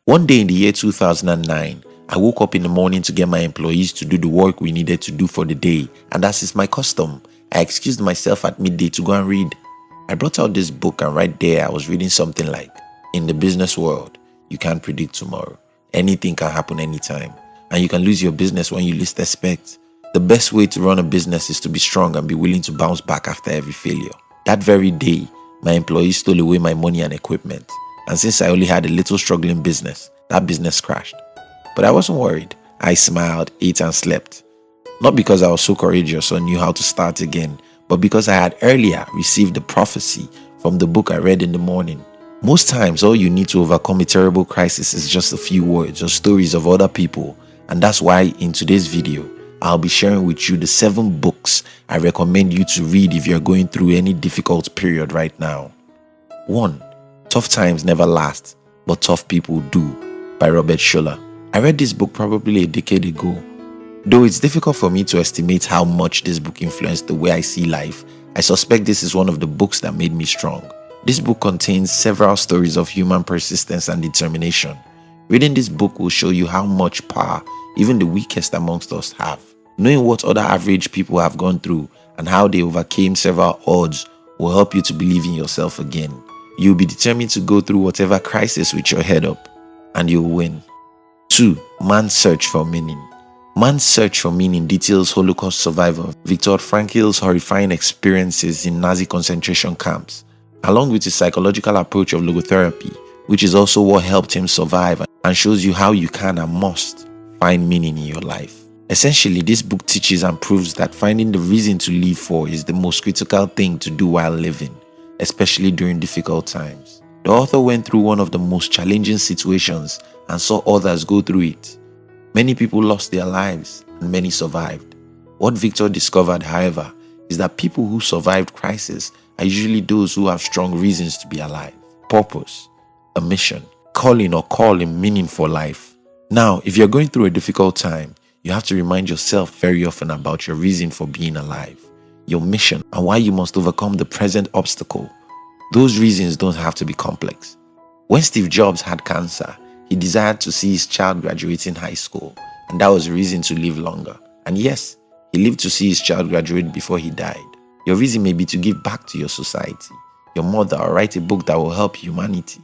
One day in the year 2009, I woke up in the morning to get my employees to do the work we needed to do for the day, and as is my custom, I excused myself at midday to go and read. I brought out this book, and right there I was reading something like, "In the business world, you can't predict tomorrow. Anything can happen anytime, and you can lose your business when you least expect. The best way to run a business is to be strong and be willing to bounce back after every failure." That very day, my employees stole away my money and equipment, and since I only had a little struggling business, that business crashed. But I wasn't worried. I smiled, ate and slept. Not because I was so courageous or knew how to start again, but because I had earlier received the prophecy from the book I read in the morning. Most times, all you need to overcome a terrible crisis is just a few words or stories of other people, and that's why in today's video, I'll be sharing with you the 7 books I recommend you to read if you're going through any difficult period right now. 1. Tough Times Never Last, but Tough People Do, by Robert Schuller. I read this book probably a decade ago. Though it's difficult for me to estimate how much this book influenced the way I see life, I suspect this is one of the books that made me strong. This book contains several stories of human persistence and determination. Reading this book will show you how much power even the weakest amongst us have. Knowing what other average people have gone through and how they overcame several odds will help you to believe in yourself again. You'll be determined to go through whatever crisis with your head up, and you'll win. 2. Man's Search for Meaning. Man's Search for Meaning details Holocaust survivor Viktor Frankl's horrifying experiences in Nazi concentration camps, along with his psychological approach of logotherapy, which is also what helped him survive and shows you how you can and must find meaning in your life. Essentially, this book teaches and proves that finding the reason to live for is the most critical thing to do while living, especially during difficult times. The author went through one of the most challenging situations and saw others go through it. Many people lost their lives and many survived. What Victor discovered, however, is that people who survived crisis are usually those who have strong reasons to be alive. Purpose, a mission, calling or meaning for life. Now, if you're going through a difficult time, you have to remind yourself very often about your reason for being alive, your mission, and why you must overcome the present obstacle. Those reasons don't have to be complex. When Steve Jobs had cancer, he desired to see his child graduating high school, and that was a reason to live longer. And yes, he lived to see his child graduate before he died. Your reason may be to give back to your society, your mother, or write a book that will help humanity.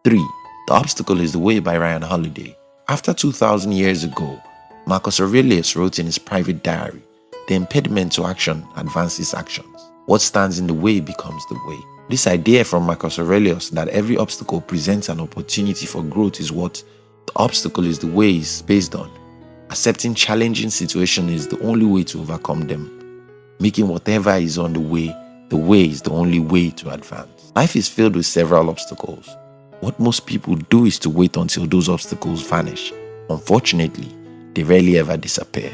3. The Obstacle is the Way by Ryan Holiday. After 2,000 years ago, Marcus Aurelius wrote in his private diary, "The impediment to action advances actions. What stands in the way becomes the way." This idea from Marcus Aurelius that every obstacle presents an opportunity for growth is what the obstacle is the way is based on. Accepting challenging situations is the only way to overcome them. Making whatever is on the way is the only way to advance. Life is filled with several obstacles. What most people do is to wait until those obstacles vanish. Unfortunately, they rarely ever disappear.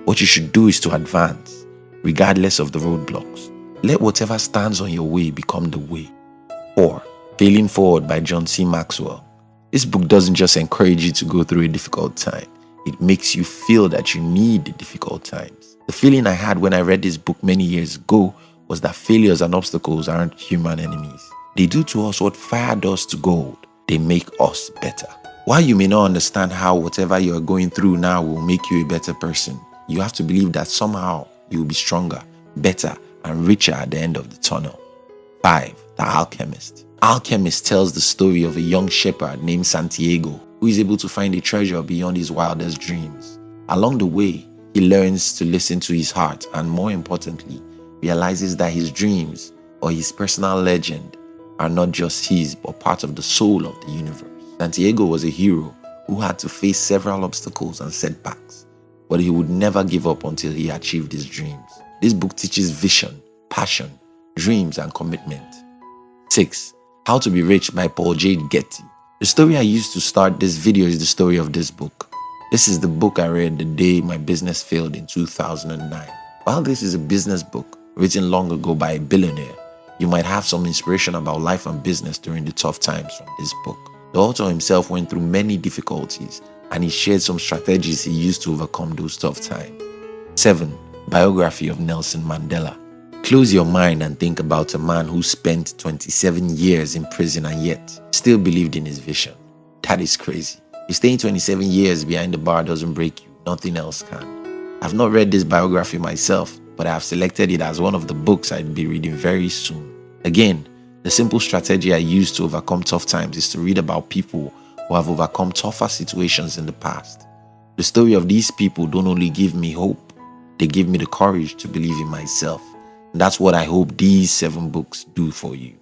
What you should do is to advance, regardless of the roadblocks. Let whatever stands on your way become the way. 4. Failing Forward by John C. Maxwell. This book doesn't just encourage you to go through a difficult time. It makes you feel that you need the difficult times. The feeling I had when I read this book many years ago was that failures and obstacles aren't human enemies. They do to us what fire does to gold. They make us better. While you may not understand how whatever you are going through now will make you a better person, you have to believe that somehow you will be stronger, better, and richer at the end of the tunnel. 5. The Alchemist. Alchemist tells the story of a young shepherd named Santiago who is able to find a treasure beyond his wildest dreams. Along the way, he learns to listen to his heart and, more importantly, realizes that his dreams or his personal legend are not just his but part of the soul of the universe. Santiago was a hero who had to face several obstacles and setbacks, but he would never give up until he achieved his dreams. This book teaches vision, passion, dreams, and commitment. 6. How to Be Rich by Paul J. Getty. The story I used to start this video is the story of this book. This is the book I read the day my business failed in 2009. While this is a business book written long ago by a billionaire, you might have some inspiration about life and business during the tough times from this book. The author himself went through many difficulties and he shared some strategies he used to overcome those tough times. 7. Biography of Nelson Mandela. Close your mind and think about a man who spent 27 years in prison and yet still believed in his vision. That is crazy. If staying 27 years behind the bar doesn't break you, nothing else can. I've not read this biography myself, but I have selected it as one of the books I'd be reading very soon. Again, the simple strategy I use to overcome tough times is to read about people who have overcome tougher situations in the past. The story of these people don't only give me hope, they give me the courage to believe in myself. And that's what I hope these 7 books do for you.